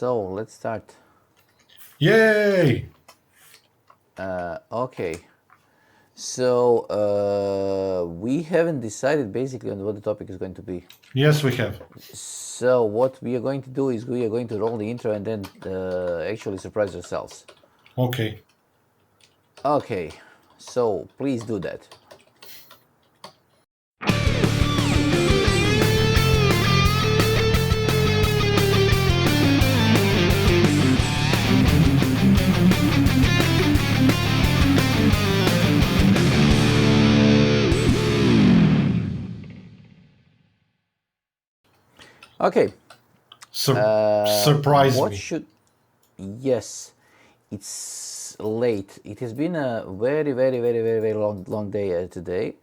So let's start. Yay! Okay. So we haven't decided basically on what the topic is going to be. Yes, we have. So what we are going to do is we are going to roll the intro and then actually surprise ourselves. Okay. Okay. So please do that. Okay. Surprise What me. should? Yes, it's late. It has been a very long day today,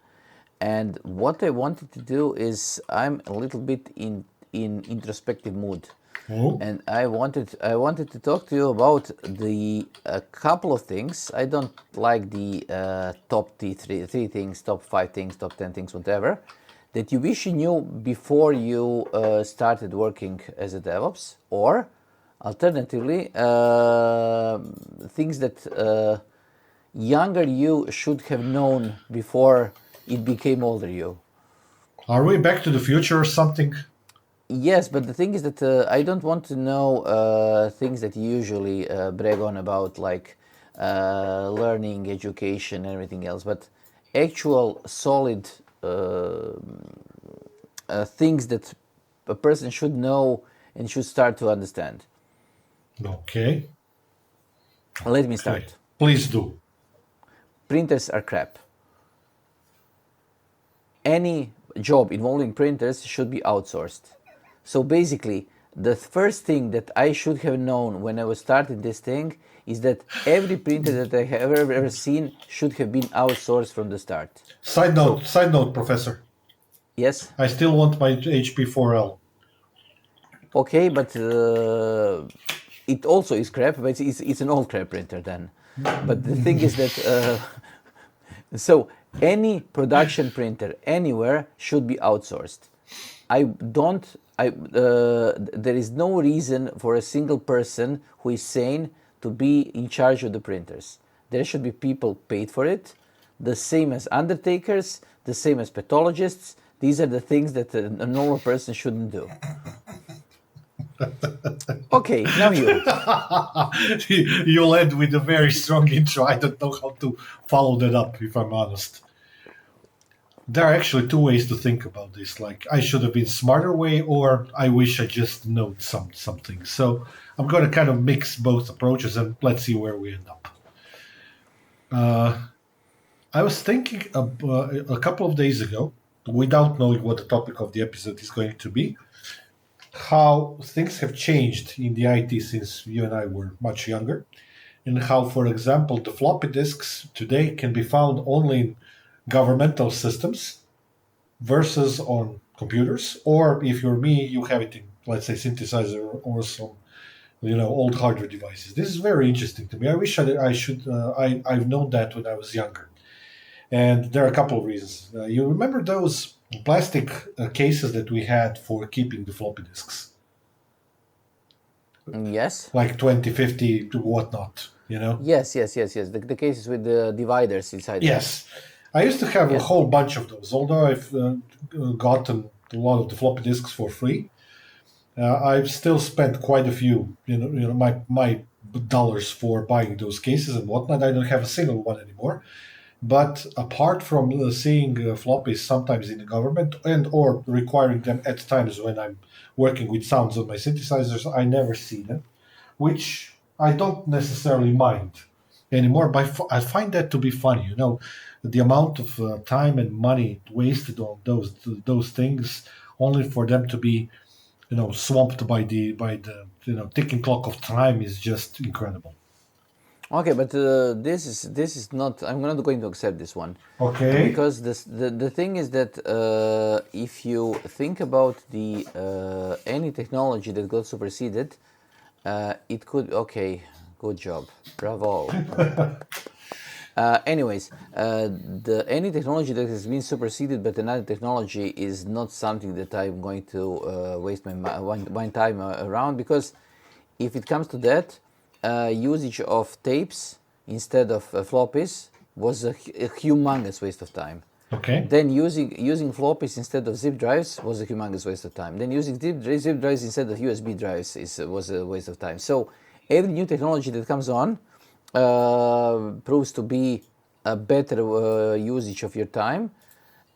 and what I wanted to do is I'm a little bit in introspective mood, Oh, and I wanted to talk to you about the a couple of things. I don't like the top three things, top 5 things, top 10 things, whatever, that you wish you knew before you started working as a DevOps, or alternatively, things that younger you should have known before it became older you. are we back to the future or something? Yes, but the thing is that I don't want to know things that you usually brag on about, like learning, education, and everything else, but actual solid uh, things that a person should know and should start to understand. Okay. Let me Okay. start. Please do. Printers are crap. Any job involving printers should be outsourced. So basically, the first thing that I should have known when I was starting this thing is that every printer that I have ever seen should have been outsourced from the start. So, Side note, Professor. yes, I still want my HP4L. okay, but it also is crap, but it's an old crap printer then. But the thing is that so any production printer anywhere should be outsourced. I don't. There is no reason for a single person who is sane to be in charge of the printers. There should be people paid for it, the same as undertakers, the same as pathologists. These are the things that a normal person shouldn't do. Okay, now you. You'll end with a very strong intro. I don't know how to follow that up, if I'm honest. There are actually two ways to think about this. Like, I should have been smarter way, or I wish I just know something. So I'm going to kind of mix both approaches, and let's see where we end up. I was thinking a couple of days ago, without knowing what the topic of the episode is going to be, how things have changed in the IT since you and I were much younger, and how, for example, the floppy disks today can be found only in governmental systems versus on computers, or if you're me, you have it in, let's say, synthesizer or some old hardware devices. This is very interesting to me. I wish I've known that when I was younger. And there are a couple of reasons. You remember those plastic cases that we had for keeping the floppy disks, Yes. like 2050 to whatnot, Yes. The cases with the dividers inside them. Yes. I used to have a Yes. whole bunch of those, although I've gotten a lot of the floppy disks for free. I've still spent quite a few, my dollars for buying those cases and whatnot. I don't have a single one anymore. But apart from seeing floppies sometimes in the government and or requiring them at times when I'm working with sounds on my synthesizers, I never see them, which I don't necessarily mind anymore. But I find that to be funny, the amount of time and money wasted on those things, only for them to be, swamped by the ticking clock of time, is just incredible. Okay, but this is not. I'm not going to accept this one, Okay. because the thing is that if you think about the any technology that got superseded, it could. Okay, good job, bravo. Anyways, the any technology that has been superseded but another technology is not something that I'm going to waste my time around, because if it comes to that, usage of tapes instead of floppies was a humongous waste of time. Okay. Then using floppies instead of zip drives was a humongous waste of time. Then using zip drives instead of USB drives was a waste of time. So every new technology that comes on proves to be a better usage of your time,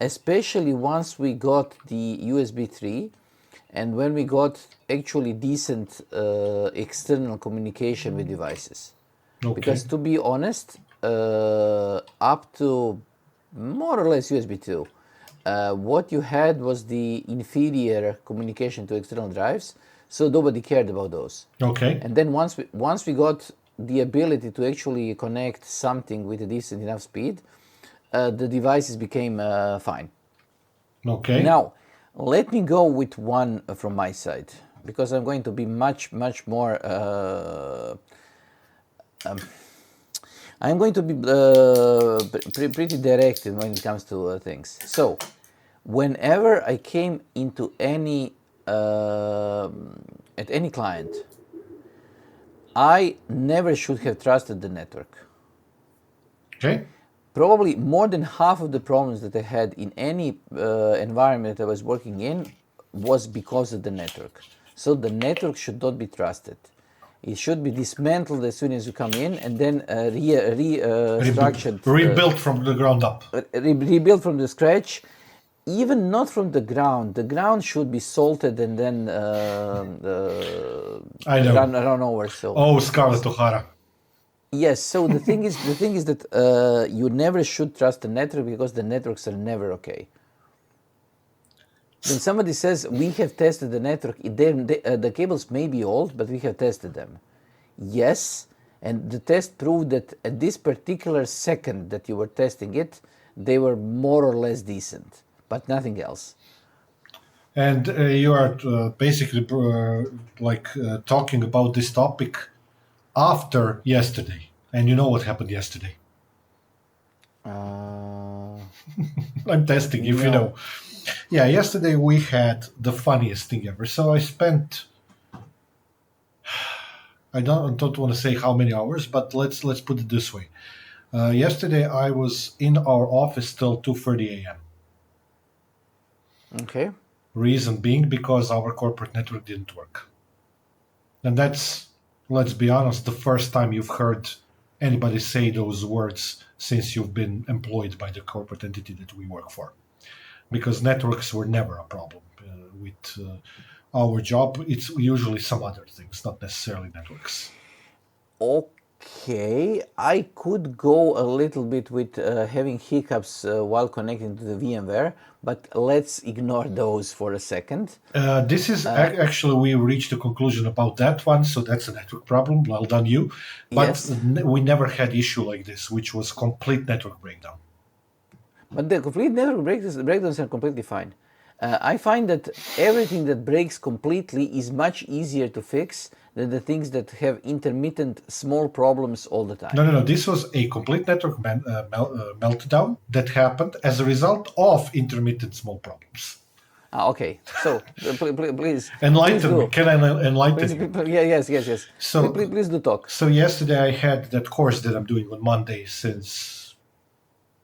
especially once we got the USB 3 and when we got actually decent external communication with devices. Okay. Because to be honest, up to more or less USB 2, what you had was the inferior communication to external drives, so nobody cared about those. Okay. And then once we got the ability to actually connect something with a decent enough speed, the devices became fine. Okay. Now, let me go with one from my side, because I'm going to be much more I'm going to be pretty direct when it comes to things. So, whenever I came into any at any client, I never should have trusted the network. Okay. Probably more than half of the problems that I had in any environment I was working in was because of the network. So the network should not be trusted. It should be dismantled as soon as you come in, and then restructured, Rebuilt from the ground up. rebuilt from the scratch. Even not from the ground. The ground should be salted and then I know. run over. So Oh, Scarlett O'Hara. yes. So the thing is that you never should trust the network, because the networks are never okay. When somebody says we have tested the network, the cables may be old, but we have tested them. Yes, and the test proved that at this particular second that you were testing it, they were more or less decent, but nothing else. And you are basically talking about this topic after yesterday. And you know what happened yesterday. I'm testing if you No. know. Yeah, yesterday we had the funniest thing ever. So I spent, I don't want to say how many hours, but let's put it this way. Yesterday I was in our office till 2:30 a.m. Okay. Reason being because our corporate network didn't work. And that's, let's be honest, the first time you've heard anybody say those words since you've been employed by the corporate entity that we work for. Because networks were never a problem with our job. It's usually some other things, not necessarily networks. Okay, I could go a little bit with having hiccups while connecting to the VMware, but let's ignore those for a second. This is actually, we reached a conclusion about that one, so that's a network problem. Well done, you. But Yes. we never had issue like this, which was complete network breakdown. But the complete network breakdowns are completely fine. I find that everything that breaks completely is much easier to fix than the things that have intermittent small problems all the time. No. This was a complete network meltdown that happened as a result of intermittent small problems. Okay, so please Enlighten me. do. Can I enlighten you? Yes. So, please do talk. So yesterday I had that course that I'm doing on Monday since,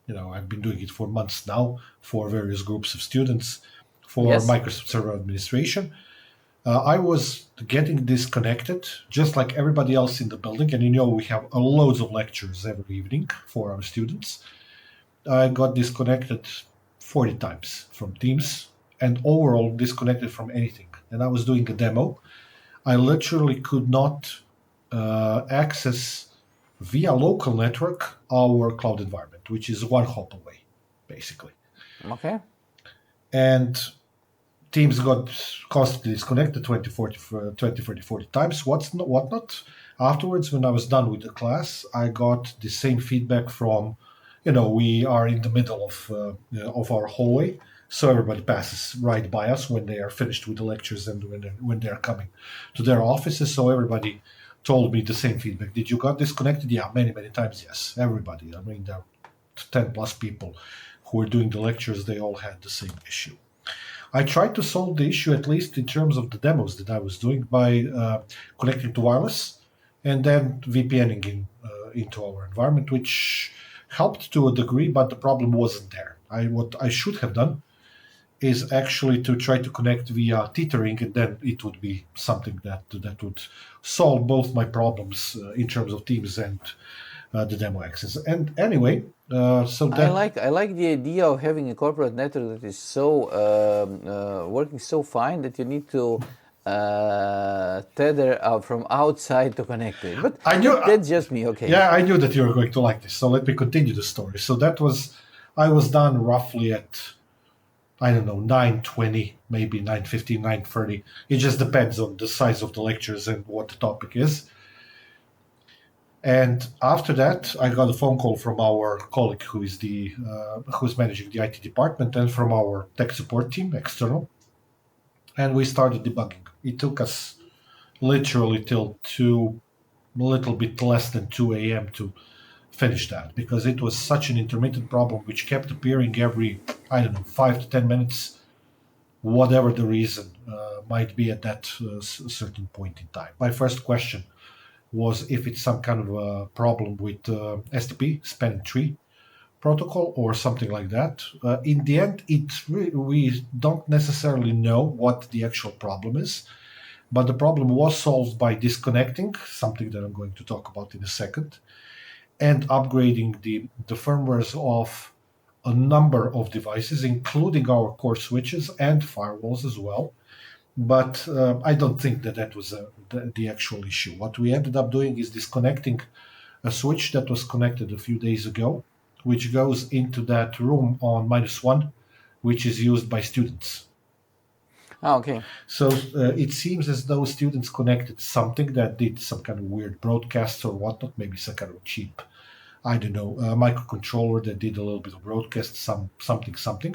I've been doing it for months now for various groups of students for Yes. Microsoft Server Administration. I was getting disconnected just like everybody else in the building. And we have loads of lectures every evening for our students. I got disconnected 40 times from Teams and overall disconnected from anything. And I was doing a demo. I literally could not access via local network our cloud environment, which is one hop away, basically. Okay. And Teams got constantly disconnected 20, 30, 40 times, whatnot. Afterwards, when I was done with the class, I got the same feedback from, we are in the middle of our hallway, so everybody passes right by us when they are finished with the lectures and when they're coming to their offices. So everybody told me the same feedback. Did you got disconnected? Yeah, many times, yes. Everybody. I mean, there are 10 plus people who were doing the lectures. They all had the same issue. I tried to solve the issue, at least in terms of the demos that I was doing, by connecting to wireless and then VPNing into our environment, which helped to a degree, but the problem wasn't there. What I should have done is actually to try to connect via tethering, and then it would be something that would solve both my problems in terms of Teams and the demo access. And anyway, so that I like the idea of having a corporate network that is so working so fine that you need to tether from outside to connect to it. But I knew. that's just me. Okay. Yeah, I knew that you were going to like this. So let me continue the story. So I was done roughly at, I don't know, 9:20, maybe 9:15, 9:30. It just depends on the size of the lectures and what the topic is. And after that, I got a phone call from our colleague who's managing the IT department, and from our tech support team, external. And we started debugging. It took us literally till a little bit less than 2 a.m. to finish that, because it was such an intermittent problem which kept appearing every, I don't know, 5 to 10 minutes, whatever the reason might be at that certain point in time. My first question was if it's some kind of a problem with STP, spanning tree protocol, or something like that. In the end, we don't necessarily know what the actual problem is, but the problem was solved by disconnecting, something that I'm going to talk about in a second, and upgrading the firmwares of a number of devices, including our core switches and firewalls as well. But I don't think that was the actual issue. What we ended up doing is disconnecting a switch that was connected a few days ago, which goes into that room on -1, which is used by students. Okay. So it seems as though students connected something that did some kind of weird broadcasts or whatnot, maybe some kind of cheap, I don't know, microcontroller that did a little bit of broadcast, something.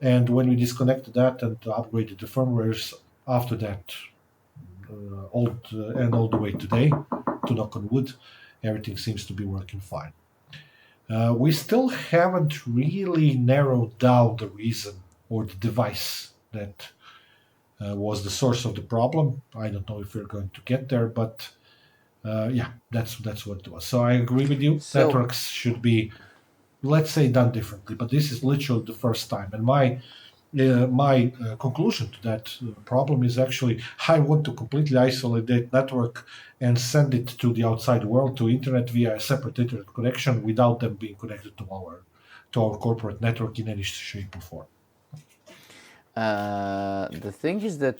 And when we disconnected that and upgraded the firmwares after that, all the way today, to knock on wood, everything seems to be working fine. We still haven't really narrowed down the reason or the device that was the source of the problem. I don't know if we're going to get there, but yeah, that's what it was. So I agree with you. So- Networks should be, let's say, done differently. But this is literally the first time. And my conclusion to that problem is actually I want to completely isolate that network and send it to the outside world, to internet, via a separate internet connection without them being connected to our corporate network in any shape or form. The thing is that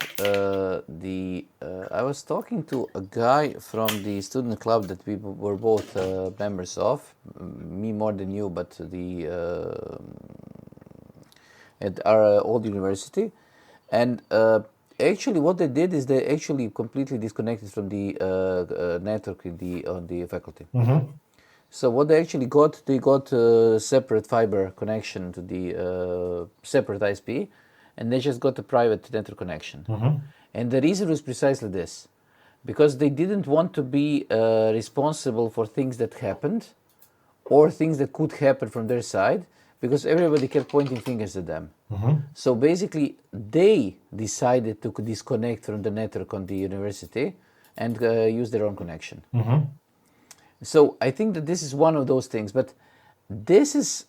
I was talking to a guy from the student club that we were both members of, me more than you, but at our old university, and actually what they did is they actually completely disconnected from the network on the faculty. Mm-hmm. So what they actually got, they got a separate fiber connection to the separate ISP, and they just got a private network connection. Mm-hmm. And the reason was precisely this, because they didn't want to be responsible for things that happened or things that could happen from their side, because everybody kept pointing fingers at them. Mm-hmm. So basically, they decided to disconnect from the network on the university and use their own connection. Mm-hmm. So I think that this is one of those things, but this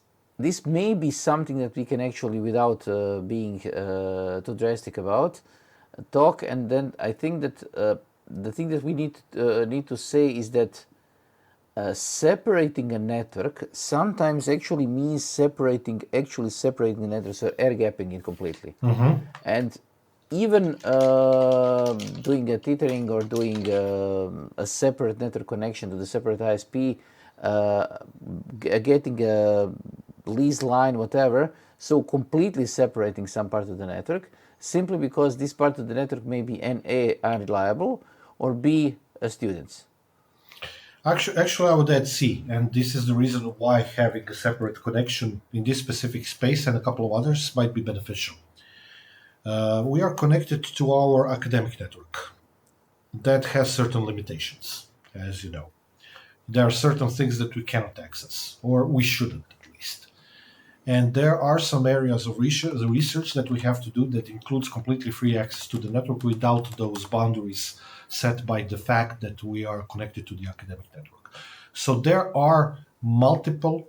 may be something that we can actually, without being too drastic about, talk. And then I think that the thing that we need to say is that separating a network sometimes actually means separating the network, so air gapping it completely. Mm-hmm. And even doing a tethering or doing a separate network connection to the separate ISP, getting a lease line, whatever, so completely separating some part of the network, simply because this part of the network may be A, unreliable, or B, students. Actually, I would add C, and this is the reason why having a separate connection in this specific space and a couple of others might be beneficial. We are connected to our academic network. That has certain limitations, as you know. There are certain things that we cannot access, or we shouldn't at least. And there are some areas of research that we have to do that includes completely free access to the network without those boundaries set by the fact that we are connected to the academic network. So there are multiple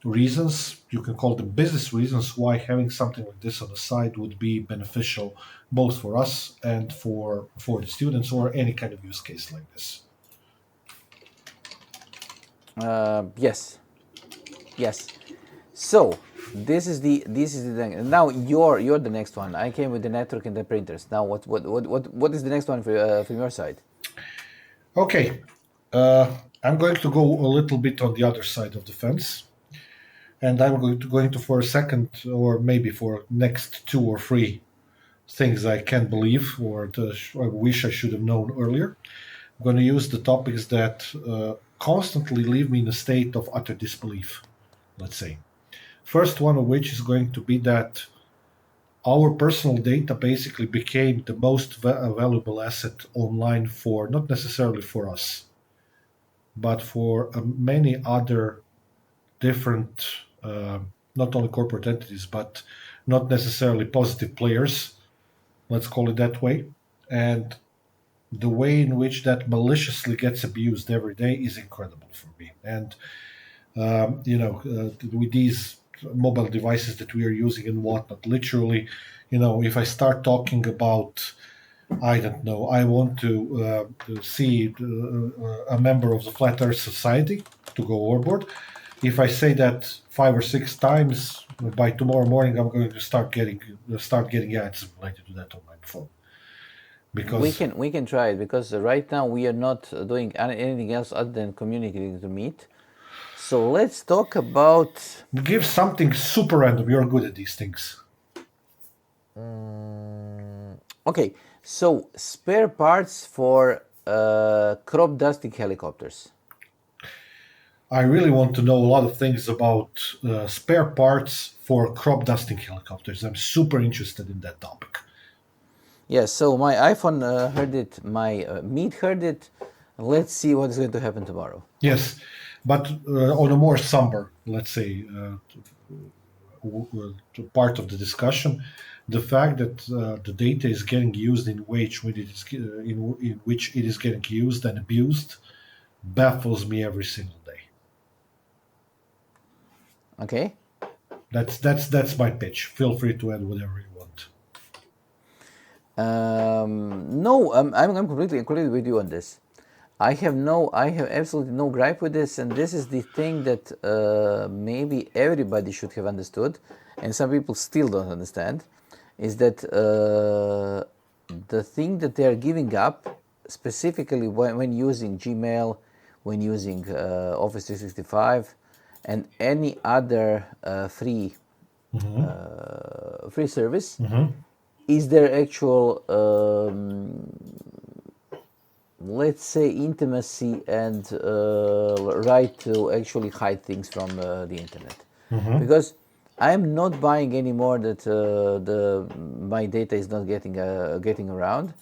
reasons, you can call them business reasons, why having something like this on the side would be beneficial both for us and for the students or any kind of use case like this. Yes, yes. So this is the thing. Now you're the next one. I came with the network and the printers. Now what is the next one from your side? Okay, I'm going to go a little bit on the other side of the fence, and I'm going to for a second, or maybe for next 2 or 3 things I can't believe or I wish I should have known earlier. I'm going to use the topics that constantly leave me in a state of utter disbelief, let's say. First one of which is going to be that our personal data basically became the most valuable asset online for not necessarily for us, but for many other different, not only corporate entities, but not necessarily positive players, let's call it that way. And the way in which that maliciously gets abused every day is incredible for me. And with these mobile devices that we are using and whatnot, literally, if I start talking about, I don't know, I want to see a member of the Flat Earth Society to go overboard. If I say that 5 or 6 times, by tomorrow morning, I'm going to start getting ads related to that on my phone. Because we can try it because right now we are not doing anything else other than communicating to Meet. So let's talk about. give something super random. You're good at these things. Okay, so spare parts for crop dusting helicopters. I really want to know a lot of things about spare parts for crop dusting helicopters. I'm super interested in that topic. Yes, so my iPhone heard it, my Meet heard it. Let's see what is going to happen tomorrow. Yes, but on a more somber, let's say, part of the discussion, the fact that the data is getting used in which in which it is getting used and abused baffles me every single day. Okay. That's my pitch. Feel free to add whatever you want. No, I'm completely with you on this. I have absolutely no gripe with this, and this is the thing that maybe everybody should have understood, and some people still don't understand, is that the thing that they are giving up, specifically when using Gmail, when using Office 365, and any other free service, is their actual let's say intimacy and right to actually hide things from the internet. Because I'm not buying anymore that my data is not getting around.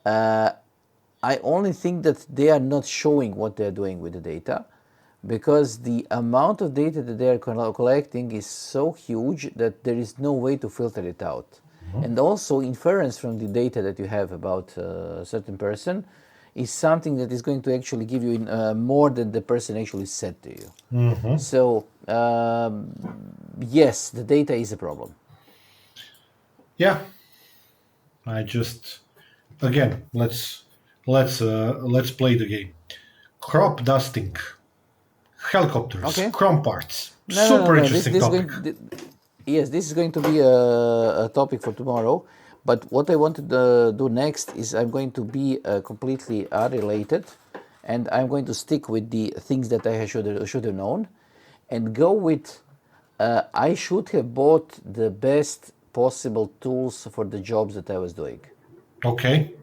I only think that they are not showing what they're doing with the data, because the amount of data that they are collecting is so huge that there is no way to filter it out. And also inference from the data that you have about a certain person is something that is going to actually give you more than the person actually said to you. So yes, the data is a problem. Yeah, I just again let's play the game. Crop dusting, helicopters, Okay. chrome parts. No, Super no. interesting topic. Yes, this is going to be a topic for tomorrow. But what I want to do next is I'm going to be completely unrelated, and I'm going to stick with the things that I should have known, and go with I should have bought the best possible tools for the jobs that I was doing. Okay.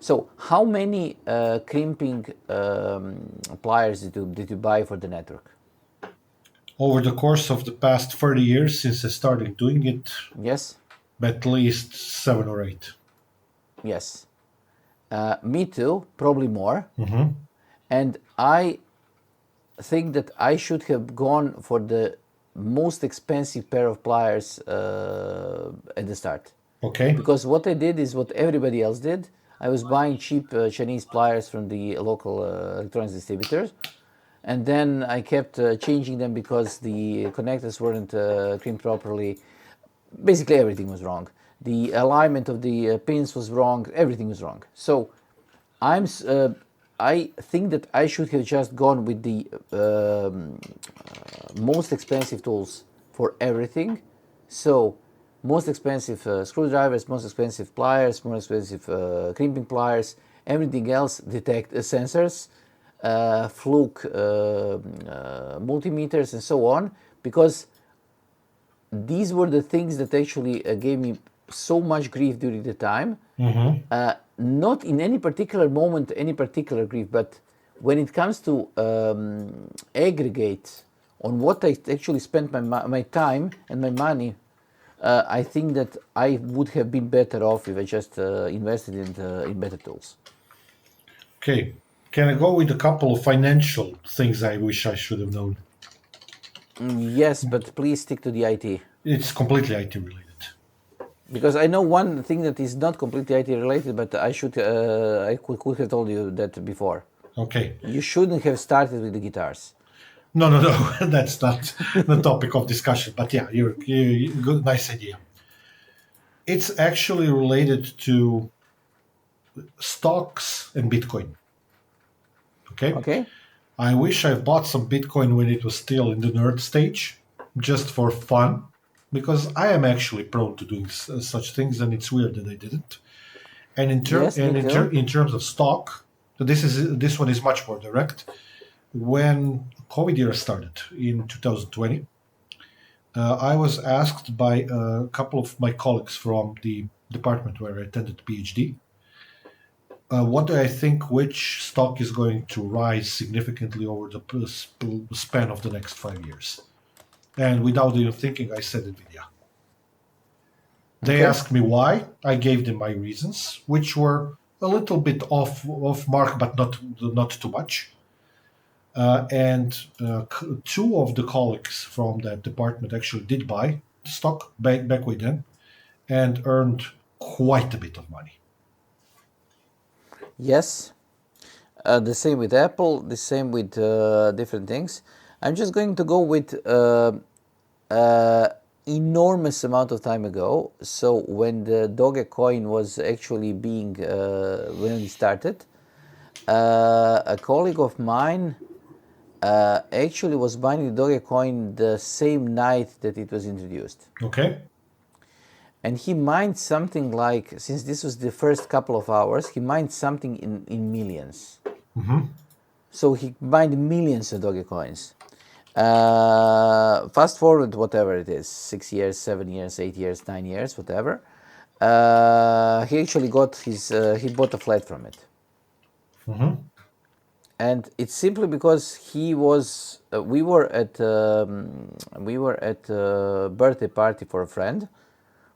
So, how many crimping pliers did you buy for the network? Over the course of the past 30 years since I started doing it, Yes. at least 7 or 8. Yes. Me too, probably more. And I think that I should have gone for the most expensive pair of pliers at the start. Okay. Because what I did is what everybody else did. I was buying cheap Chinese pliers from the local electronics distributors, and then I kept changing them because the connectors weren't crimped properly. Basically, everything was wrong. The alignment of the pins was wrong. Everything was wrong. So I think that I should have just gone with the most expensive tools for everything. So most expensive screwdrivers, most expensive pliers, most expensive crimping pliers, everything else detect sensors, fluke multimeters and so on, because these were the things that actually gave me so much grief during the time. Not in any particular moment, any particular grief, but when it comes to aggregate on what I actually spent my time and my money, I think that I would have been better off if I just invested in better tools. Okay. Can I go with a couple of financial things I wish I should have known? Yes, but please stick to the IT. It's completely IT related. Because I know one thing that is not completely IT related, but I could have told you that before. Okay. You shouldn't have started with the guitars. No, that's not the topic of discussion. But yeah, you good, nice idea. It's actually related to stocks and Bitcoin. Okay. Okay? I wish I bought some Bitcoin when it was still in the nerd stage, just for fun, because I am actually prone to doing such things, and it's weird that I didn't. And Yes, me too. in terms of stock, this one is much more direct. When COVID year started in 2020, I was asked by a couple of my colleagues from the department where I attended PhD, what do I think which stock is going to rise significantly over the span of the next 5 years? And without even thinking, I said Nvidia. They Okay. asked me why. I gave them my reasons, which were a little bit off mark, but not too much. Two of the colleagues from that department actually did buy stock back way then, and earned quite a bit of money. Yes. The same with Apple, the same with different things. I'm just going to go with enormous amount of time ago. So when the Dogecoin was actually being, when it started, a colleague of mine actually was buying the Dogecoin the same night that it was introduced. Okay. And he mined something like, since this was the first couple of hours, he mined something in millions. So he mined millions of Dogecoins. Fast forward, whatever it is, 6 years, 7 years, 8 years, 9 years, whatever. He actually got he bought a flat from it. And it's simply because he was, we were at a birthday party for a friend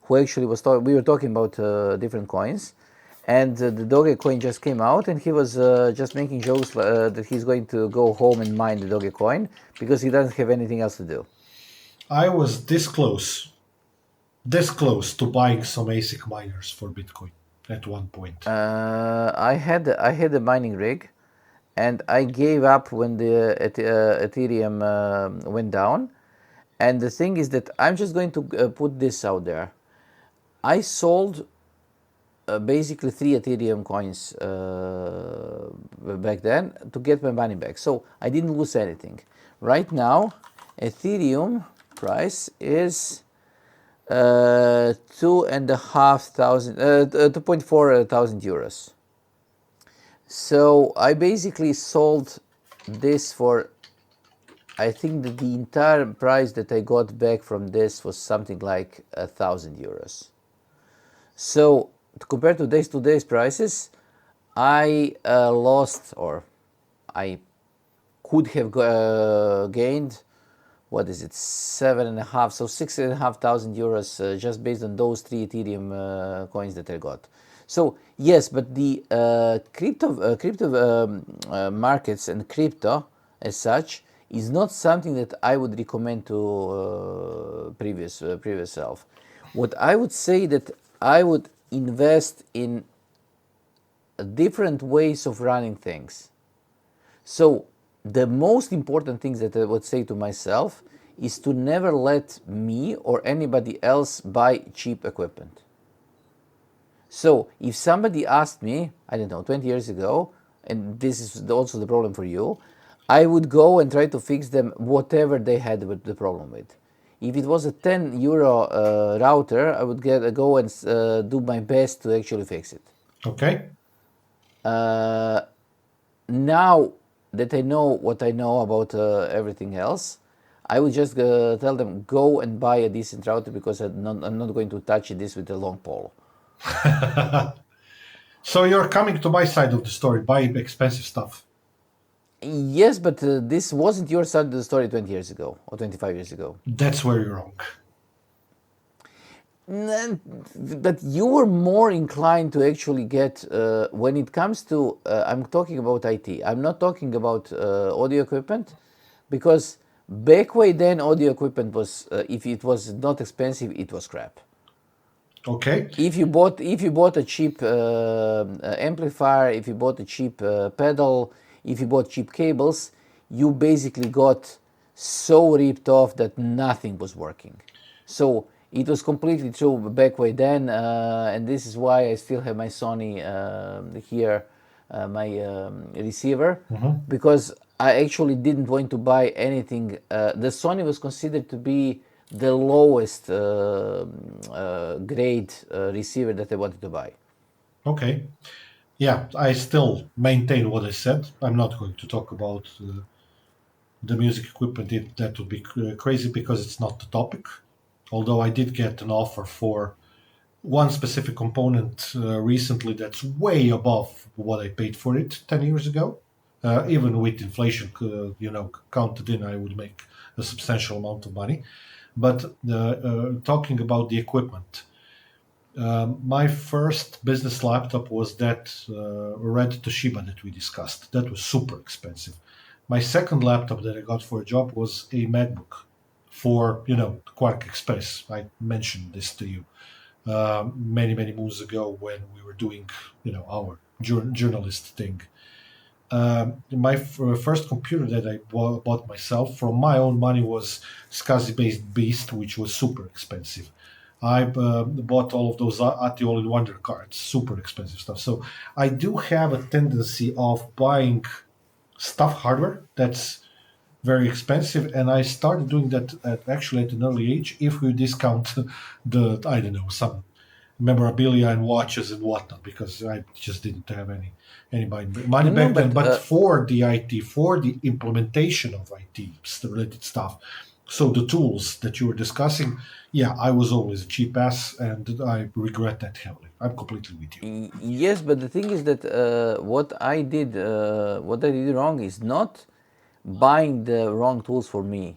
who actually was we were talking about different coins, and the Dogecoin just came out, and he was just making jokes that he's going to go home and mine the Dogecoin because he doesn't have anything else to do. I was this close to buying some ASIC miners for Bitcoin at one point. I had a mining rig, and I gave up when the Ethereum went down. And the thing is that I'm just going to put this out there. I sold basically 3 Ethereum coins back then to get my money back. So I didn't lose anything. Right now, Ethereum price is 2.4 thousand euros. So I basically sold this for, I think that the entire price that I got back from this was something like 1,000 euros. So compared to today's prices, I lost, or I could have gained, what is it, 7.5, so 6,500 euros just based on those 3 Ethereum coins that I got. So yes, but the crypto markets and crypto as such is not something that I would recommend to previous self. What I would say that I would invest in different ways of running things. So the most important things that I would say to myself is to never let me or anybody else buy cheap equipment. So if somebody asked me, I don't know, 20 years ago, and this is also the problem for you, I would go and try to fix them whatever they had with the problem with. If it was a 10 euro router, I would go and do my best to actually fix it. Okay. Now that I know what I know about everything else, I would just tell them, go and buy a decent router because I'm not going to touch this with a long pole. So you're coming to my side of the story, buy expensive stuff. Yes, but this wasn't your side of the story 20 years ago or 25 years ago. That's where you're wrong. But you were more inclined to actually get, when it comes to, I'm talking about IT, I'm not talking about audio equipment, because back way then audio equipment was, if it was not expensive, it was crap. Okay. If you bought a cheap amplifier, if you bought a cheap pedal, if you bought cheap cables, you basically got so ripped off that nothing was working. So it was completely true back way then, and this is why I still have my Sony here, my receiver, because I actually didn't want to buy anything. The Sony was considered to be the lowest grade receiver that I wanted to buy. Okay. Yeah, I still maintain what I said. I'm not going to talk about the music equipment. That would be crazy because it's not the topic. Although I did get an offer for one specific component recently that's way above what I paid for it 10 years ago. Even with inflation, counted in, I would make a substantial amount of money. But talking about the equipment, my first business laptop was that red Toshiba that we discussed. That was super expensive. My second laptop that I got for a job was a MacBook for, Quark Express. I mentioned this to you many, many moons ago when we were doing, our journalist thing. My first computer that I bought myself from my own money was SCSI-based Beast, which was super expensive. I bought all of those ATI All in Wonder cards, super expensive stuff. So I do have a tendency of buying stuff hardware that's very expensive, and I started doing that actually at an early age. If we discount some memorabilia and watches and whatnot, because I just didn't have any money back then. But for the IT, for the implementation of IT related stuff, so the tools that you were discussing, yeah, I was always a cheap ass, and I regret that heavily. I'm completely with you. Yes, but the thing is that what I did wrong is not buying the wrong tools for me.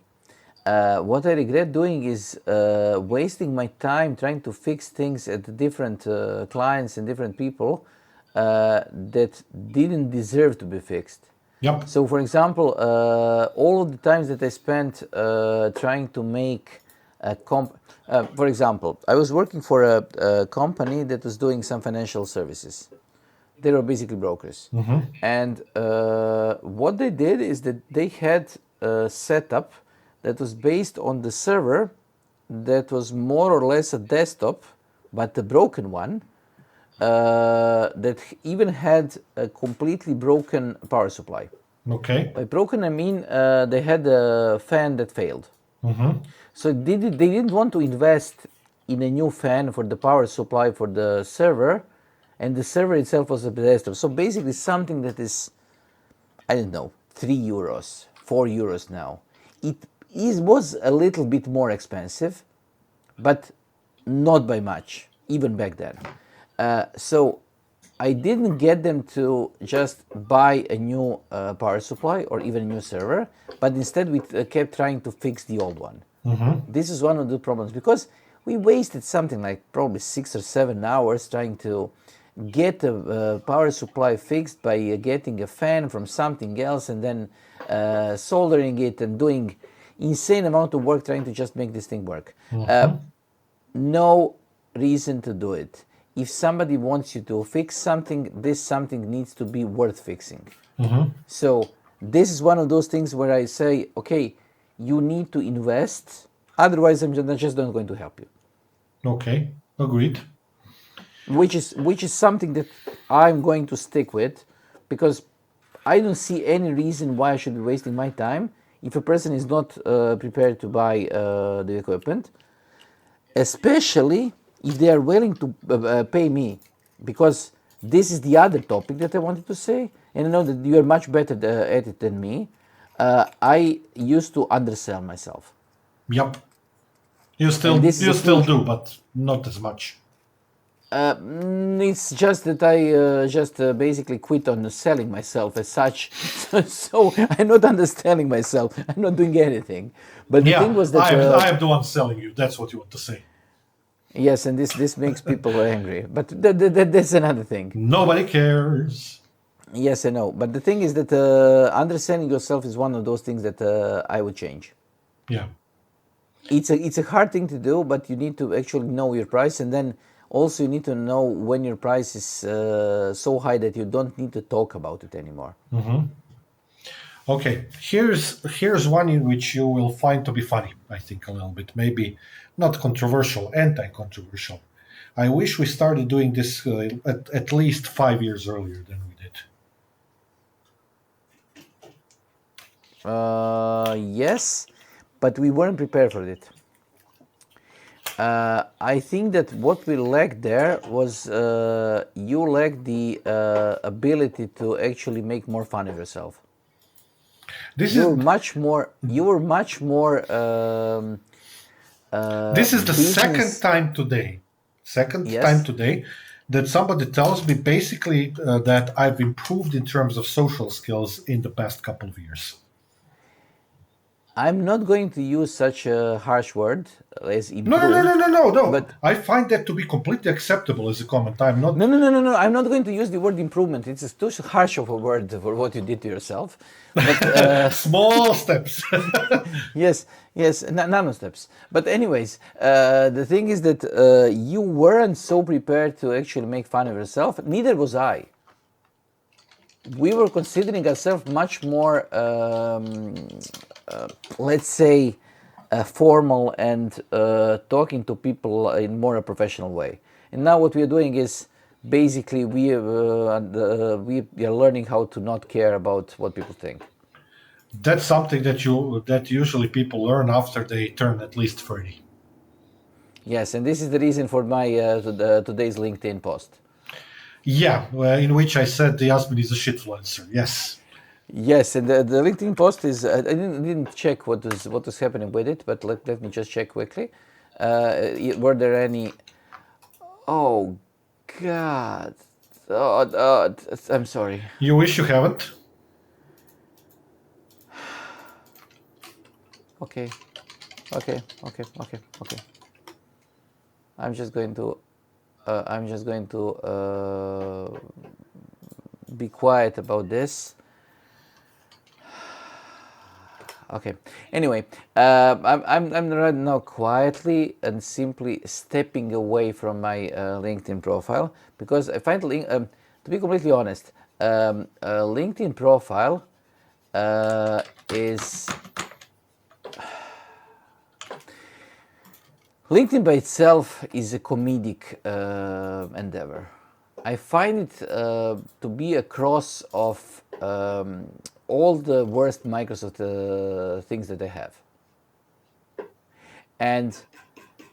What I regret doing is wasting my time trying to fix things at different clients and different people that didn't deserve to be fixed. Yep. So, for example, all of the times that I spent trying to make a for example, I was working for a company that was doing some financial services. They were basically brokers. And what they did is that they had a setup that was based on the server that was more or less a desktop, but a broken one, that even had a completely broken power supply. Okay. By broken, I mean they had a fan that failed. So they didn't want to invest in a new fan for the power supply for the server, and the server itself was a desktop. So basically something that is, I don't know, 3 euros, 4 euros now. It was a little bit more expensive, but not by much, even back then. So I didn't get them to just buy a new power supply or even a new server, but instead we kept trying to fix the old one. This is one of the problems, because we wasted something like probably 6 or 7 hours trying to get a power supply fixed by getting a fan from something else and then soldering it and doing insane amount of work trying to just make this thing work. No reason to do it. If somebody wants you to fix something, this something needs to be worth fixing. So this is one of those things where I say, okay, you need to invest, otherwise I'm just not going to help you. Okay, agreed. Which is something that I'm going to stick with, because I don't see any reason why I should be wasting my time if a person is not prepared to buy the equipment, especially if they are willing to pay me, because this is the other topic that I wanted to say, and I know that you are much better at it than me. I used to undersell myself. Yep. You And this is a still huge- do, but not as much. It's just that I just basically quit on selling myself as such. So I'm not understanding myself. I'm not doing anything. But the thing was that I am the one selling you. That's what you want to say. yes, and this makes people angry. But that's another thing. Nobody cares. Yes, I know. But the thing is that understanding yourself is one of those things that I would change. Yeah. It's a hard thing to do, but you need to actually know your price, and then also you need to know when your price is so high that you don't need to talk about it anymore. Okay. Here's one in which you will find to be funny. I think a little bit, maybe not controversial, anti-controversial. I wish we started doing this at least 5 years earlier than we did. Yes, but we weren't prepared for it. I think that what we lacked there was you lacked the ability to actually make more fun of yourself. This You is were much more. You were much more. this is the Business. second time Yes. today that somebody tells me basically that I've improved in terms of social skills in the past couple of years. I'm not going to use such a harsh word as No, no, no, no, improved, no, no, no. but I find that to be completely acceptable as a comment. I'm not. no. I'm not going to use the word improvement. It's too harsh of a word for what you did to yourself. But Small steps. yes, nano steps. But anyways, the thing is that you weren't so prepared to actually make fun of yourself. Neither was I. We were considering ourselves much more, let's say, formal and talking to people in more a professional way. And now what we are doing is basically we are learning how to not care about what people think. That's something that usually people learn after they turn at least 30. Yes, and this is the reason for my today's LinkedIn post. Yeah, in which I said the husband is a shitfluencer. Yes. Yes, and the LinkedIn post is I didn't check what was happening with it, but let me just check quickly. Were there any? Oh God! I'm sorry. You wish you haven't? Okay. I'm just going to be quiet about this. Okay. Anyway, I'm right now quietly and simply stepping away from my LinkedIn profile, because I find to be completely honest, a LinkedIn profile is LinkedIn by itself is a comedic endeavor. I find it to be a cross of all the worst Microsoft things that they have. And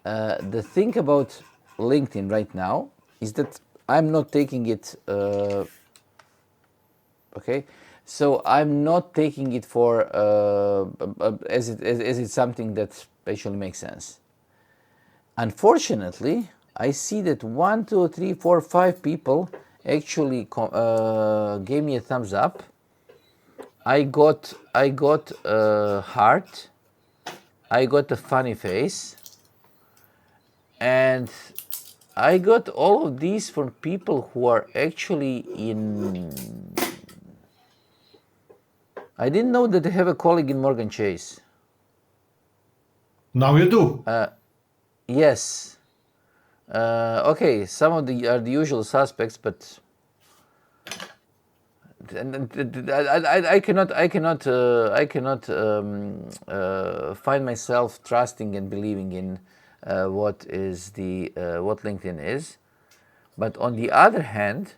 the thing about LinkedIn right now is that I'm not taking it. Okay, so I'm not taking it for as it's something that actually makes sense. Unfortunately, I see that 1, 2, 3, 4, 5 people actually gave me a thumbs up. I got a heart. I got a funny face, and I got all of these from people who are actually in. I didn't know that I have a colleague in Morgan Chase. Now you do. Yes. Okay, some of the are the usual suspects, but I cannot find myself trusting and believing in what LinkedIn is. But on the other hand,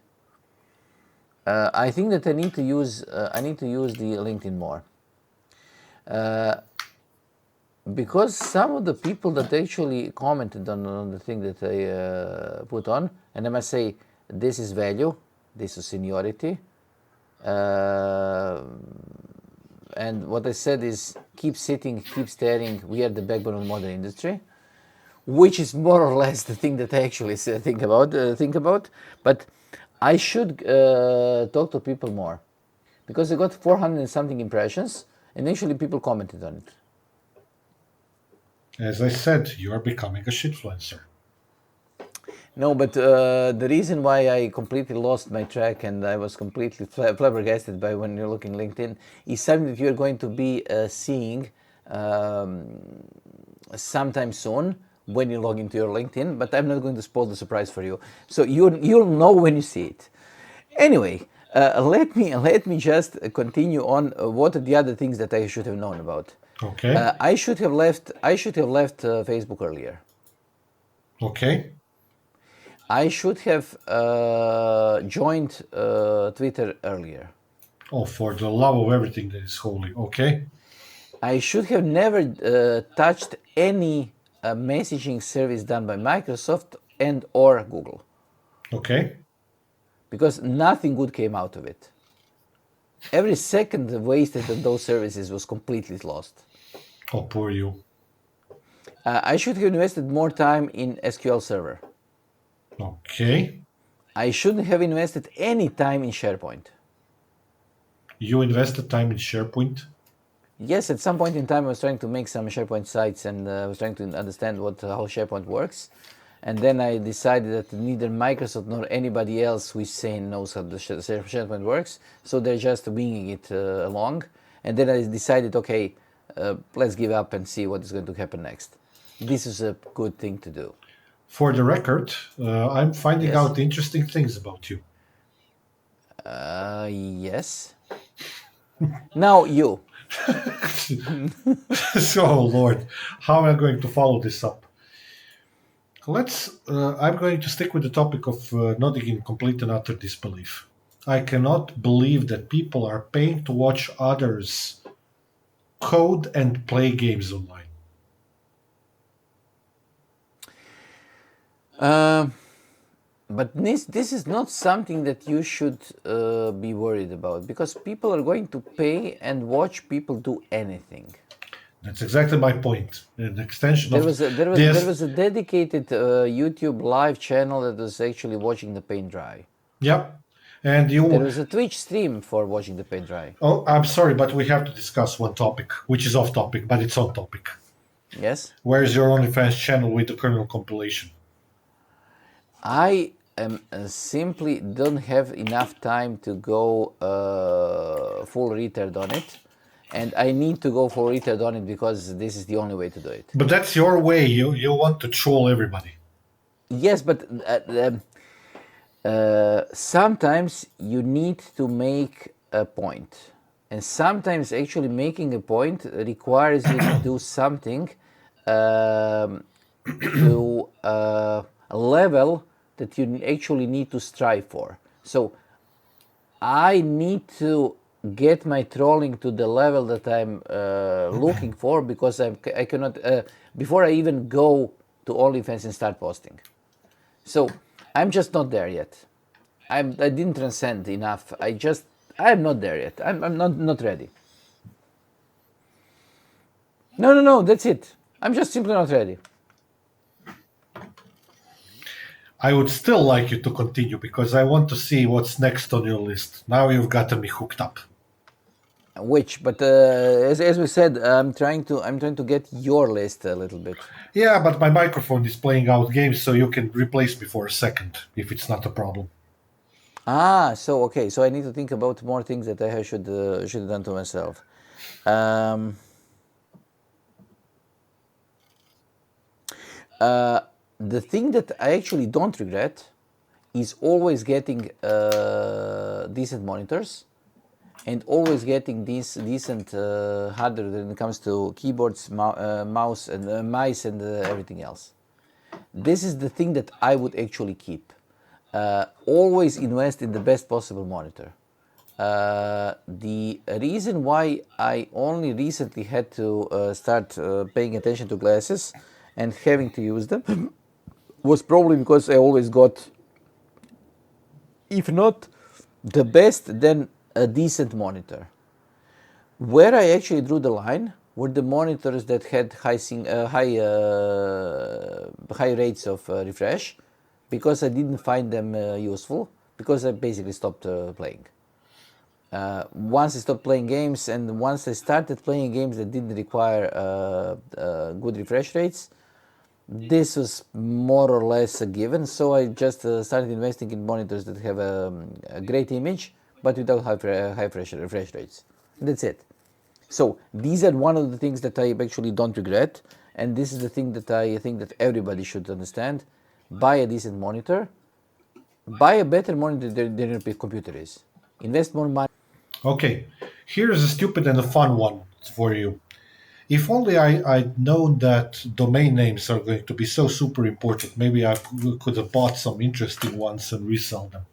I think that I need to use the LinkedIn more. Because some of the people that actually commented on the thing that I put on, and I must say, this is value, this is seniority, and what I said is keep sitting, keep staring, we are the backbone of modern industry, which is more or less the thing that I actually think about, but I should talk to people more, because I got 400 and something impressions, and actually people commented on it. As I said, you are becoming a shitfluencer. No, but the reason why I completely lost my track and I was completely flabbergasted by when you're looking LinkedIn is something that you're going to be seeing sometime soon when you log into your LinkedIn, but I'm not going to spoil the surprise for you. So you'll know when you see it. Anyway, let me just continue on what are the other things that I should have known about. Okay. I should have left Facebook earlier. Okay. I should have joined Twitter earlier. Oh, for the love of everything that is holy. Okay. I should have never touched any messaging service done by Microsoft and or Google, Okay. because nothing good came out of it. Every second wasted on those services was completely lost. Oh, poor you. I should have invested more time in SQL Server. Okay. I shouldn't have invested any time in SharePoint. You invested time in SharePoint? Yes, at some point in time I was trying to make some SharePoint sites and I was trying to understand how SharePoint works. And then I decided that neither Microsoft nor anybody else who is sane knows how the SharePoint works. So they're just winging it along. And then I decided, okay, let's give up and see what is going to happen next. This is a good thing to do. For the record, I'm finding Yes. out interesting things about you. Yes. Now you. So, Lord, how am I going to follow this up? I'm going to stick with the topic of nodding in complete and utter disbelief. I cannot believe that people are paying to watch others code and play games online. But this is not something that you should be worried about, because people are going to pay and watch people do anything. That's exactly my point. An extension There of was a dedicated YouTube live channel that was actually watching the paint dry. Yep. And There was a Twitch stream for watching the paint dry. Oh, I'm sorry, but we have to discuss one topic, which is off topic, but it's on topic. Yes? Where's your OnlyFans channel with the kernel compilation? I simply don't have enough time to go full retard on it. And I need to go full retard on it because this is the only way to do it. But that's your way. You want to troll everybody. Yes, but sometimes you need to make a point. And sometimes actually making a point requires you to do something to a level that you actually need to strive for. So I need to get my trolling to the level that I'm looking for, because I cannot, before I even go to OnlyFans and start posting. So I'm just not there yet. I didn't transcend enough. I'm not there yet. I'm not ready. No, that's it. I'm just simply not ready. I would still like you to continue because I want to see what's next on your list. Now you've gotten me hooked up. Which, but as we said, I'm trying to get your list a little bit. Yeah, but my microphone is playing out games, so you can replace me for a second if it's not a problem. So okay, so I need to think about more things that I should have done to myself. Um, the thing that I actually don't regret is always getting decent monitors and always getting these decent hardware when it comes to keyboards, mouse, and mice, and everything else. This is the thing that I would actually keep. Always invest in the best possible monitor. The reason why I only recently had to start paying attention to glasses and having to use them was probably because I always got, if not the best, then a decent monitor. Where I actually drew the line were the monitors that had high rates of refresh, because I didn't find them useful, because I basically stopped playing. Once I stopped playing games, and once I started playing games that didn't require good refresh rates, this was more or less a given. So I just started investing in monitors that have a great image, but without high refresh rates. That's it. So these are one of the things that I actually don't regret, and this is the thing that I think that everybody should understand. Buy a decent monitor, buy a better monitor than your computer is. Invest more money. Okay, here's a stupid and a fun one for you. If only I'd known that domain names are going to be so super important, maybe could have bought some interesting ones and resell them.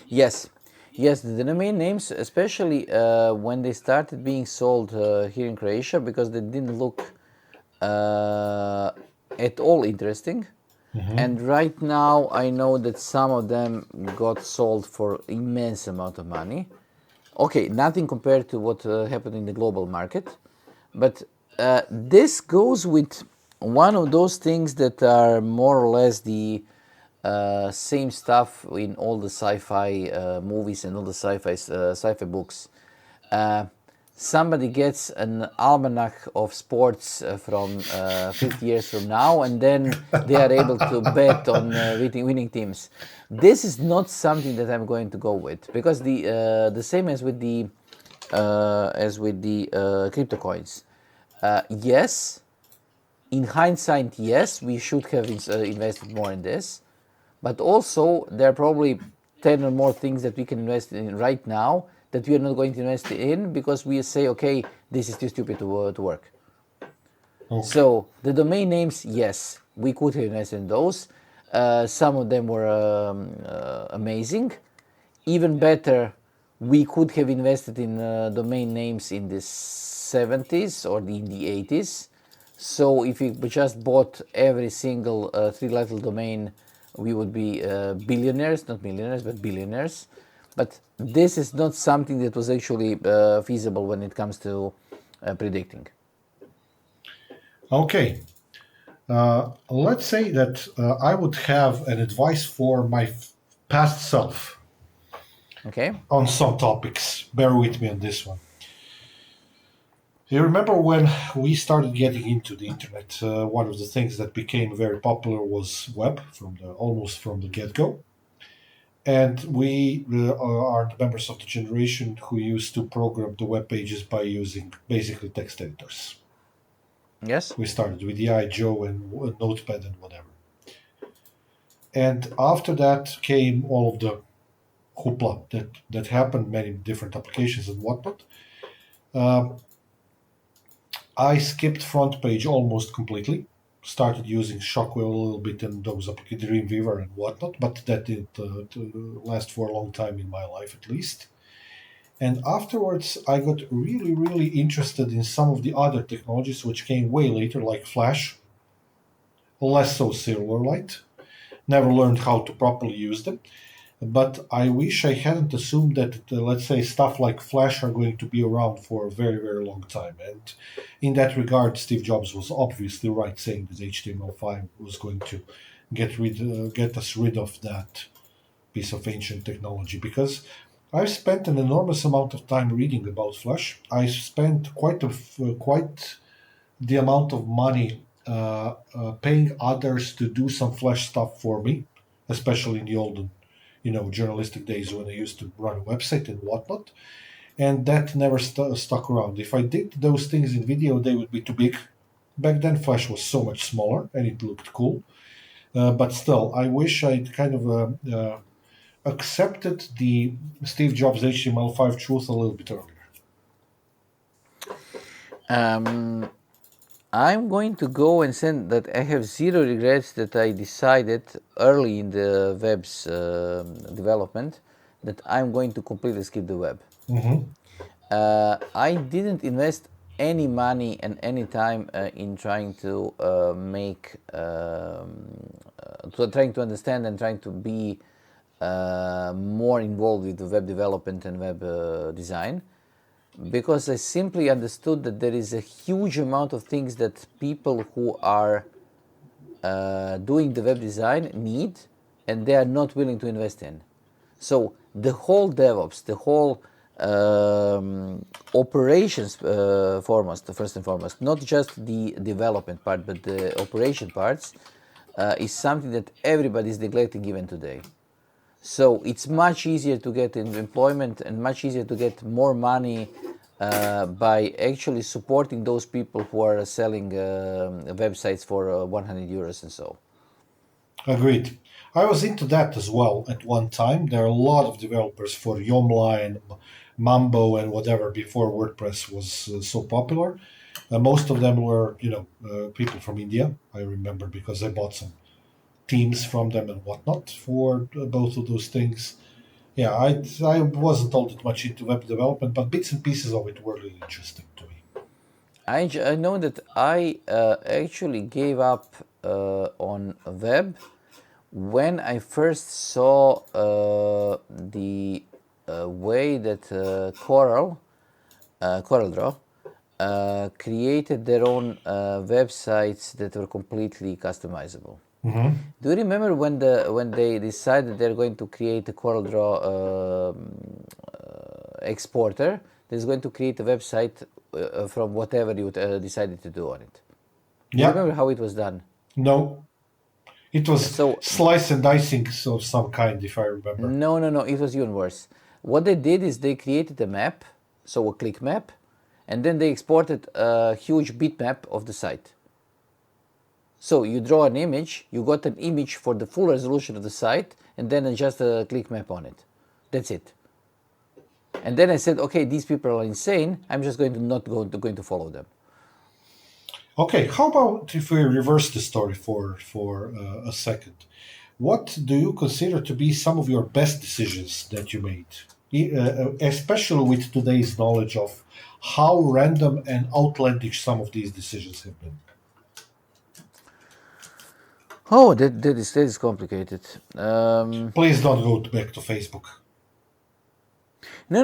Yes, yes, the domain names, especially when they started being sold here in Croatia, because they didn't look uh, at all interesting. Hmm. And right now, I know that some of them got sold for immense amount of money. Okay, nothing compared to what happened in the global market, but this goes with one of those things that are more or less the same stuff in all the sci-fi movies and all the sci-fi books. Uh, Somebody gets an almanac of sports from 50 years from now, and then they are able to bet on winning teams. This is not something that I'm going to go with, because the same as with the crypto coins. Yes, in hindsight, yes, we should have invested more in this, but also there are probably 10 or more things that we can invest in right now that we are not going to invest in, because we say, okay, this is too stupid to work. Okay. So the domain names, yes, we could have invested in those. Some of them were amazing. Even better, we could have invested in domain names in the 70s or in the 80s. So if we just bought every single three-letter domain, we would be billionaires, not millionaires, but billionaires. But this is not something that was actually feasible when it comes to predicting. Okay. Let's say that I would have an advice for my past self Okay? on some topics. Bear with me on this one. You remember when we started getting into the internet? One of the things that became very popular was web from the almost from the get go, and we are the members of the generation who used to program the web pages by using basically text editors. Yes? We started with the Joe and Notepad and whatever. And after that came all of the hoopla that happened, many different applications and whatnot. Um, I skipped front page almost completely. Started using Shockwave a little bit and those applications, Dreamweaver and whatnot, but that didn't last for a long time in my life at least. And afterwards, I got really, really interested in some of the other technologies which came way later, like Flash, less so Silverlight. Never learned how to properly use them. But I wish I hadn't assumed that, let's say, stuff like Flash are going to be around for a very, very long time. And in that regard, Steve Jobs was obviously right saying that HTML5 was going to get us rid of that piece of ancient technology, because I've spent an enormous amount of time reading about Flash. I spent quite the amount of money paying others to do some Flash stuff for me, especially in the olden, journalistic days when I used to run a website and whatnot. And that never stuck around. If I did those things in video, they would be too big. Back then, Flash was so much smaller and it looked cool. But still, I wish I'd kind of accepted the Steve Jobs HTML5 truth a little bit earlier. I'm going to go and say that I have zero regrets that I decided early in the web's development that I'm going to completely skip the web. I didn't invest any money and any time in trying to trying to understand and trying to be more involved with the web development and web design, because I simply understood that there is a huge amount of things that people who are doing the web design need and they are not willing to invest in. So the whole DevOps, the whole operations foremost, first and foremost, not just the development part, but the operation parts, is something that everybody is neglecting even today. So it's much easier to get employment and much easier to get more money by actually supporting those people who are selling websites for 100 euros and so. Agreed. I was into that as well at one time. There are a lot of developers for Yomla and Mambo and whatever before WordPress was so popular. Most of them were, people from India. I remember because I bought some themes from them and whatnot for both of those things. Yeah, I wasn't all that much into web development, but bits and pieces of it were really interesting to me. I know that I actually gave up on web when I first saw the way that CorelDRAW created their own websites that were completely customizable. Do you remember when they decided they're going to create a CorelDRAW exporter that's going to create a website from whatever you decided to do on it? Do you remember how it was done? No. It was So slice and dicing of some kind, if I remember. No, it was even worse. What they did is they created a map, so a click map, and then they exported a huge bitmap of the site. So you draw an image, you got an image for the full resolution of the site, and then just a click map on it. That's it. And then I said, okay, these people are insane. I'm just going to follow them. Okay, how about if we reverse the story for a second? What do you consider to be some of your best decisions that you made, especially with today's knowledge of how random and outlandish some of these decisions have been? Oh, that is complicated. Please don't go back to Facebook. No.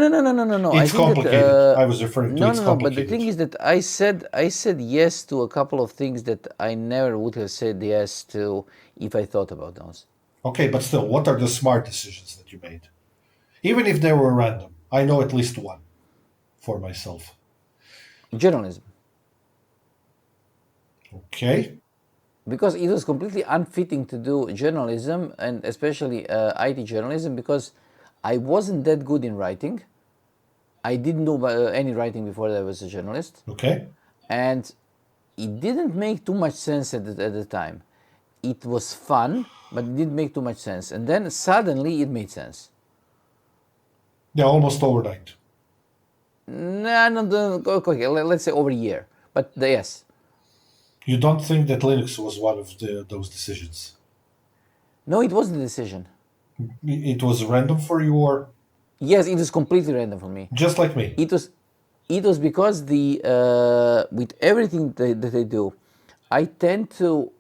It's complicated. I was referring to it's No. But the complicated. thing is that I said yes to a couple of things that I never would have said yes to if I thought about those. Okay, but still, what are the smart decisions that you made? Even if they were random, I know at least one for myself. Journalism, Okay. because it was completely unfitting to do journalism and especially IT journalism because I wasn't that good in writing. I didn't do any writing before I was a journalist. Okay. And it didn't make too much sense at the time. It was fun, but it didn't make too much sense. And then suddenly it made sense. Yeah, almost overnight. No, okay, let's say over a year. But yes. You don't think that Linux was one of those decisions? No, it wasn't a decision. It was random for you, or Yes, it was completely random for me. just like me? It was because with everything that I do, I tend to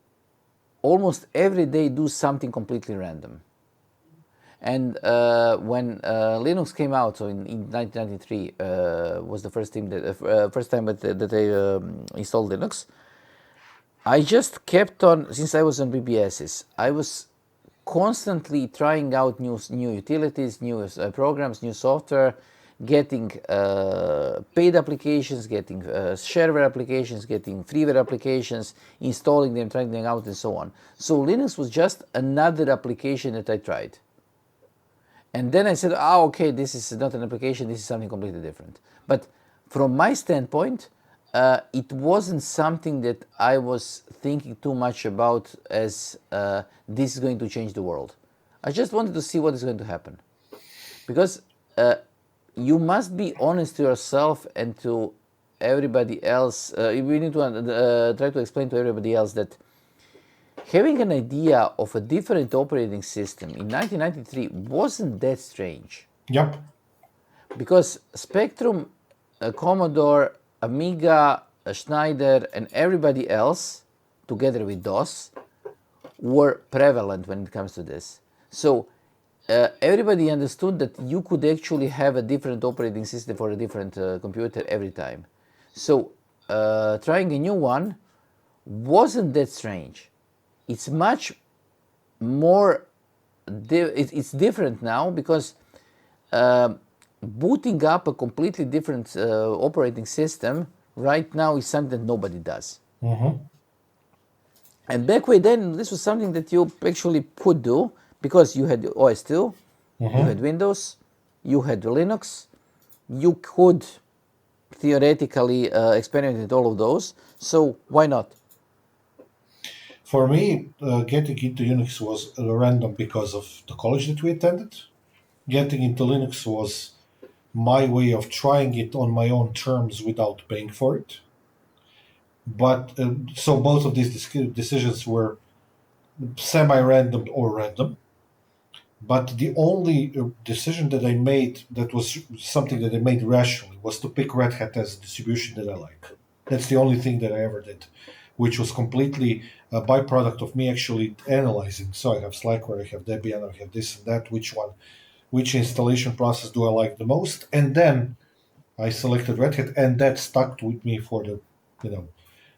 almost every day do something completely random. And when Linux came out, so in 1993 was the first time that I installed Linux. I just kept on, since I was on BBSs, I was constantly trying out new utilities, new programs, new software, getting paid applications, getting shareware applications, getting freeware applications, installing them, trying them out, and so on. So Linux was just another application that I tried. And then I said, okay, this is not an application, this is something completely different. But from my standpoint, it wasn't something that I was thinking too much about as this is going to change the world. I just wanted to see what is going to happen. Because you must be honest to yourself and to everybody else. We need to try to explain to everybody else that having an idea of a different operating system in 1993 wasn't that strange. Yep. Because Spectrum, Commodore, Amiga, Schneider, and everybody else, together with DOS, were prevalent when it comes to this. So everybody understood that you could actually have a different operating system for a different computer every time. So trying a new one wasn't that strange. It's much more, it's different now because booting up a completely different operating system right now is something that nobody does. And back way then, this was something that you actually could do because you had OS2, you had Windows, you had Linux, you could theoretically experiment with all of those. So why not? For me, getting into Unix was random because of the college that we attended. Getting into Linux was my way of trying it on my own terms without paying for it. But so both of these decisions were semi-random or random. But the only decision that I made that was something that I made rationally was to pick Red Hat as a distribution that I like. That's the only thing that I ever did, which was completely a byproduct of me actually analyzing. So I have Slackware, I have Debian, I have this and that. Which installation process do I like the most? And then I selected Red Hat, and that stuck with me for the,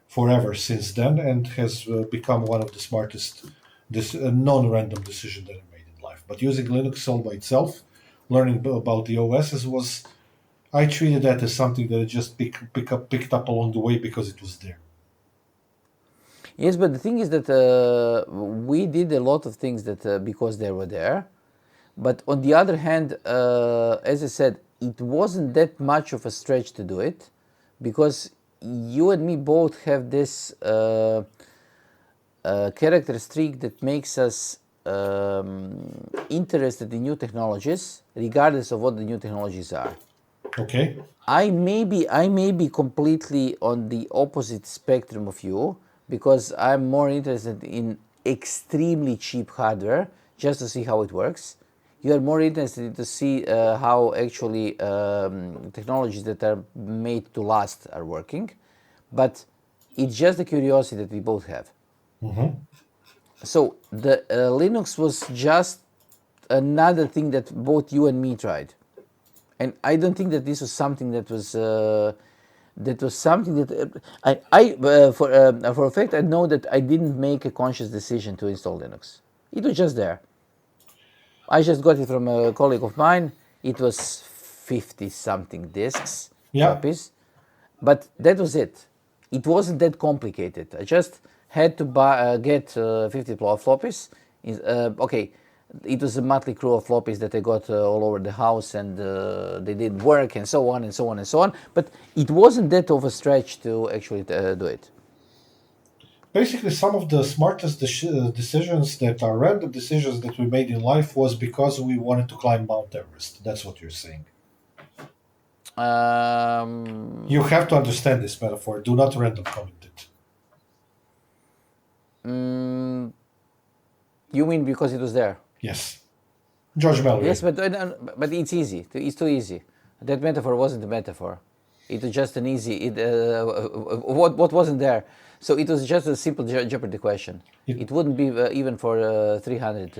forever since then, and has become one of the smartest, this non-random decision that I made in life. But using Linux all by itself, learning about the OSs was, I treated that as something that I just picked up along the way because it was there. Yes, but the thing is that we did a lot of things that because they were there. But on the other hand, as I said, it wasn't that much of a stretch to do it because you and me both have this characteristic that makes us interested in new technologies, regardless of what the new technologies are. Okay. I may be completely on the opposite spectrum of you because I'm more interested in extremely cheap hardware just to see how it works. You are more interested to see how actually technologies that are made to last are working, but it's just the curiosity that we both have. So the Linux was just another thing that both you and me tried, and I don't think that this was something that was something that for a fact I know that I didn't make a conscious decision to install Linux. It was just there. I just got it from a colleague of mine. It was 50 something disks, Yeah. floppies, but that was it. It wasn't that complicated. I just had to get 50 floppies. Okay, it was a motley crew of floppies that I got all over the house, and they didn't work, and so on and so on and so on. But it wasn't that of a stretch to actually do it. Basically, some of the smartest decisions that are random decisions that we made in life was because we wanted to climb Mount Everest. That's what you're saying. You have to understand this metaphor. Do not random comment it. You mean because it was there? Yes. George Mallory. Yes, but it's easy. It's too easy. That metaphor wasn't a metaphor. It was just an easy. What wasn't there? So it was just a simple Jeopardy question. It wouldn't be even for 300.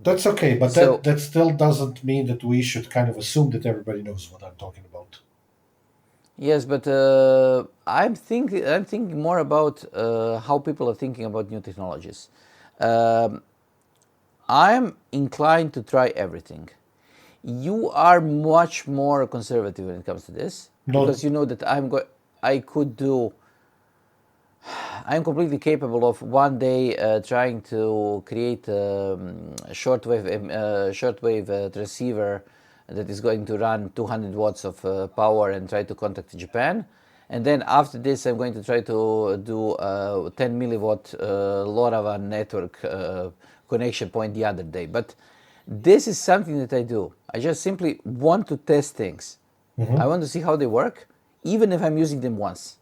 That's okay, but so- that still doesn't mean that we should kind of assume that everybody knows what I'm talking about. Yes, but I'm thinking more about how people are thinking about new technologies. I'm inclined to try everything. You are much more conservative when it comes to this, No. because you know that I could do. I'm completely capable of one day trying to create a shortwave transceiver that is going to run 200 watts of power and try to contact Japan. And then after this, I'm going to try to do a 10 milliwatt LoRaWAN network connection point the other day. But this is something that I do. I just simply want to test things. I want to see how they work, even if I'm using them once.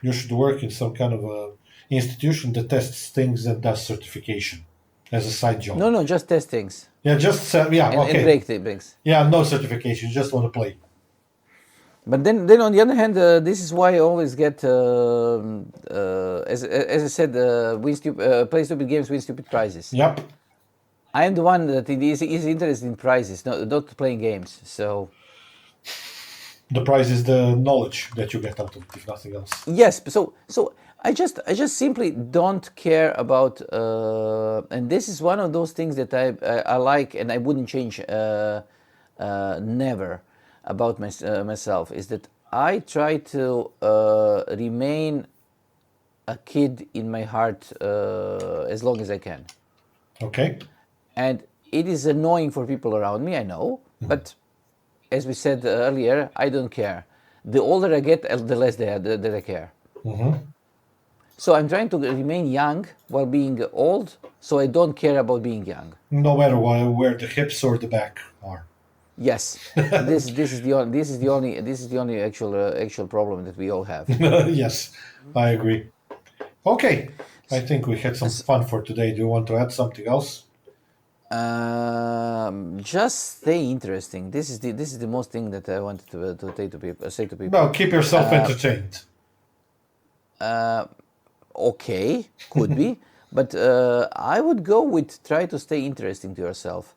You should work in some kind of a institution that tests things and does certification as a side job. No, just test things Yeah, just yeah, and okay. break things. Yeah, no certification. Just want to play. But then on the other hand, this is why I always get, as I said, play stupid games, win stupid prizes. Yep. I am the one that is interested in prizes, not playing games. So The prize is the knowledge that you get out of it, if nothing else. yes, so I just simply don't care about, and this is one of those things that I like, and I wouldn't change never about myself, is that I try to remain a kid in my heart as long as I can. Okay. And it is annoying for people around me, I know, but as we said earlier, I don't care. The older I get, the less that I care. So I'm trying to remain young while being old, so I don't care about being young. No matter where the hips or the back are. Yes, this is the only actual problem that we all have. Yes, I agree. Okay, I think we had some fun for today. Do you want to add something else? Just stay interesting. This is the most thing that I wanted to say to people. Well, keep yourself entertained. Okay, could be, but I would go with try to stay interesting to yourself.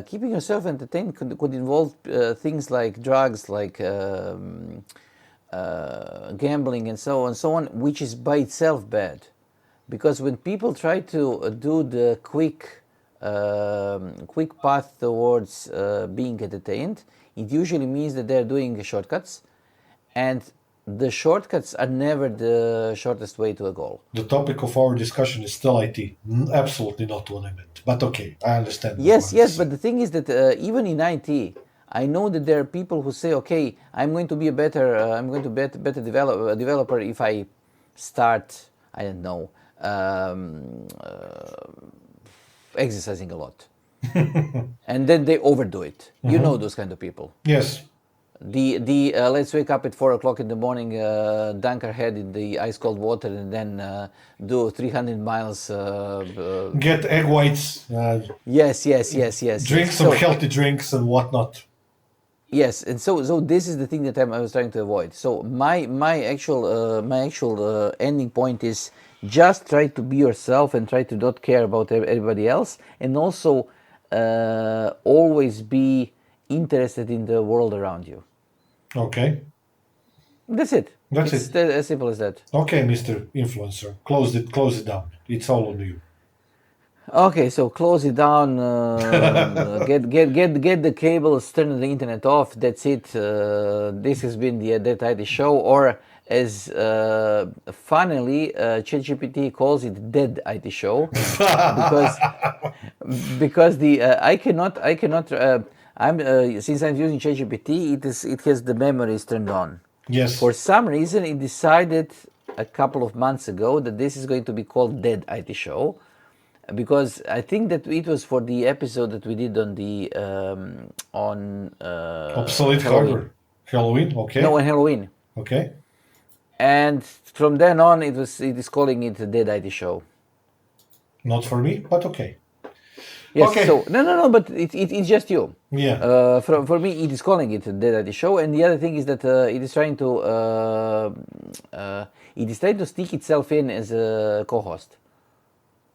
Keeping yourself entertained could involve things like drugs, like gambling, and so on, which is by itself bad, because when people try to do the quick path towards being entertained, it usually means that they're doing shortcuts, and the shortcuts are never the shortest way to a goal. The topic of our discussion is still IT. Absolutely not what I meant. But okay, I understand. Yes, but the thing is that even in IT, I know that there are people who say, okay, I'm going to be a better developer if I start, I don't know, exercising a lot. And then they overdo it. You know those kind of people. Yes. The let's wake up at 4 o'clock in the morning, dunk our head in the ice cold water, and then do 300 miles. Get egg whites. Yes. Drink some healthy drinks and whatnot. Yes, and so this is the thing that I was trying to avoid. So my actual ending point is just try to be yourself and try to not care about everybody else, and also always be interested in the world around you. Okay. That's it. That's it's it. As simple as that. Okay, Mr. Influencer, close it down. It's all on you. Okay, so close it down. Get the cables, turn the internet off. That's it. This has been the That IT Show, or as funnily ChatGPT calls it, Dead IT Show, because the I cannot. Since I'm using ChatGPT, it has the memories turned on. Yes. For some reason, it decided a couple of months ago that this is going to be called Dead IT Show, because I think that it was for the episode that we did on the obsolete hardware. Halloween. Okay. No, on Halloween. Okay. And from then on, it is calling it a Dead IT Show. Not for me, but okay. Yes. Okay. So no, but it's just you. Yeah. For me, it is calling it a Dead IT Show, and the other thing is that it is trying to stick itself in as a co-host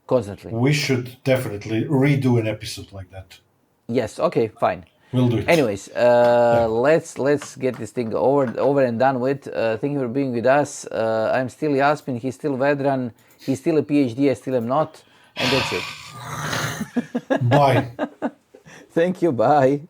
constantly. We should definitely redo an episode like that. Yes. Okay. Fine. We'll do it. Anyways, let's get this thing over and done with. Thank you for being with us. I'm still Yasmin. He's still Vedran. He's still a PhD. I still am not. And that's it. Bye. Thank you. Bye.